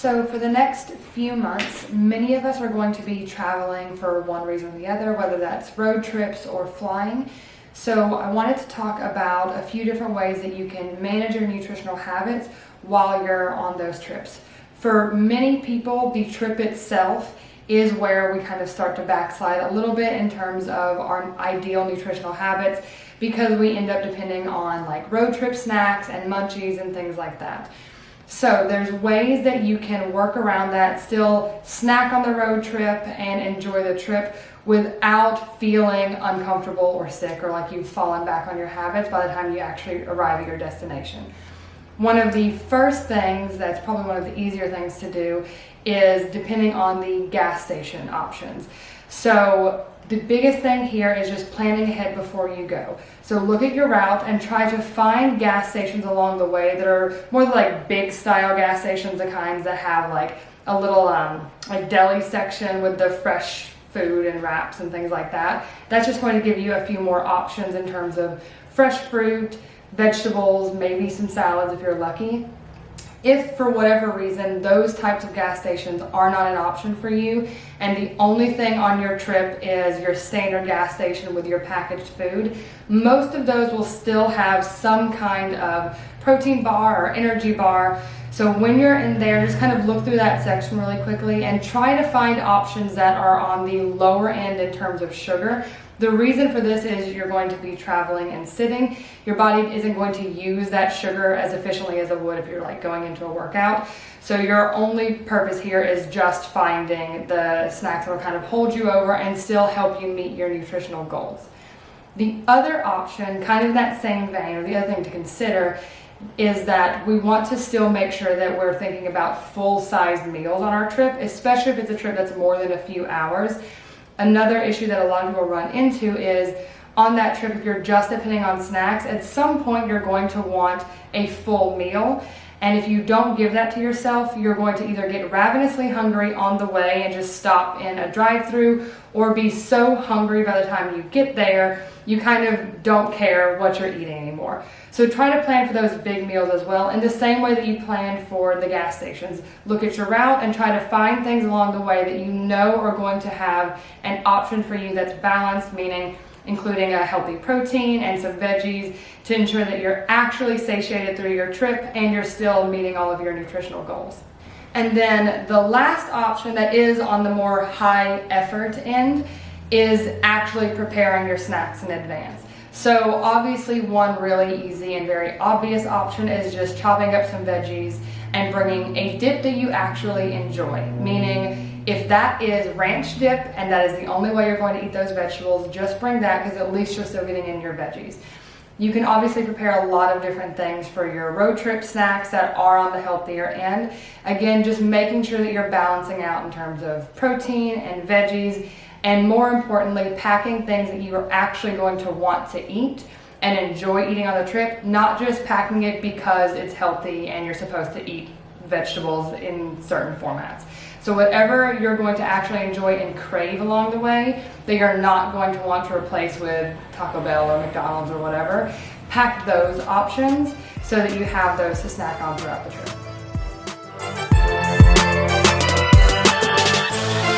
So for the next few months, many of us are going to be traveling for one reason or the other, whether that's road trips or flying. So I wanted to talk about a few different ways that you can manage your nutritional habits while you're on those trips. For many people, the trip itself is where we kind of start to backslide a little bit in terms of our ideal nutritional habits, because we end up depending on like road trip snacks and munchies and things like that. So there's ways that you can work around that, still snack on the road trip and enjoy the trip without feeling uncomfortable or sick or like you've fallen back on your habits by the time you actually arrive at your destination. One of the first things, that's probably one of the easier things to do, is depending on the gas station options. So the biggest thing here is just planning ahead before you go. So look at your route and try to find gas stations along the way that are more like big style gas stations, the kinds that have like a little like deli section with the fresh food and wraps and things like that. That's just going to give you a few more options in terms of fresh fruit, vegetables, maybe some salads if you're lucky. If for whatever reason those types of gas stations are not an option for you and the only thing on your trip is your standard gas station with your packaged food, most of those will still have some kind of protein bar or energy bar. So when you're in there, just kind of look through that section really quickly and try to find options that are on the lower end in terms of sugar. The reason for this is you're going to be traveling and sitting. Your body isn't going to use that sugar as efficiently as it would if you're like going into a workout. So your only purpose here is just finding the snacks that will kind of hold you over and still help you meet your nutritional goals. The other option, kind of in that same vein, or the other thing to consider, is that we want to still make sure that we're thinking about full-size meals on our trip, especially if it's a trip that's more than a few hours. Another issue that a lot of people run into is on that trip, if you're just depending on snacks, at some point you're going to want a full meal. And if you don't give that to yourself, you're going to either get ravenously hungry on the way and just stop in a drive-through, or be so hungry by the time you get there, you kind of don't care what you're eating anymore. So try to plan for those big meals as well in the same way that you plan for the gas stations. Look at your route and try to find things along the way that you know are going to have an option for you that's balanced, meaning including a healthy protein and some veggies, to ensure that you're actually satiated through your trip and you're still meeting all of your nutritional goals. And then the last option that is on the more high effort end is actually preparing your snacks in advance. So obviously one really easy and very obvious option is just chopping up some veggies and bringing a dip that you actually enjoy, meaning if that is ranch dip and that is the only way you're going to eat those vegetables, just bring that, because at least you're still getting in your veggies. You can obviously prepare a lot of different things for your road trip snacks that are on the healthier end. Again, just making sure that you're balancing out in terms of protein and veggies, and more importantly, packing things that you are actually going to want to eat and enjoy eating on the trip, not just packing it because it's healthy and you're supposed to eat vegetables in certain formats. So whatever you're going to actually enjoy and crave along the way that you're not going to want to replace with Taco Bell or McDonald's or whatever, pack those options so that you have those to snack on throughout the trip.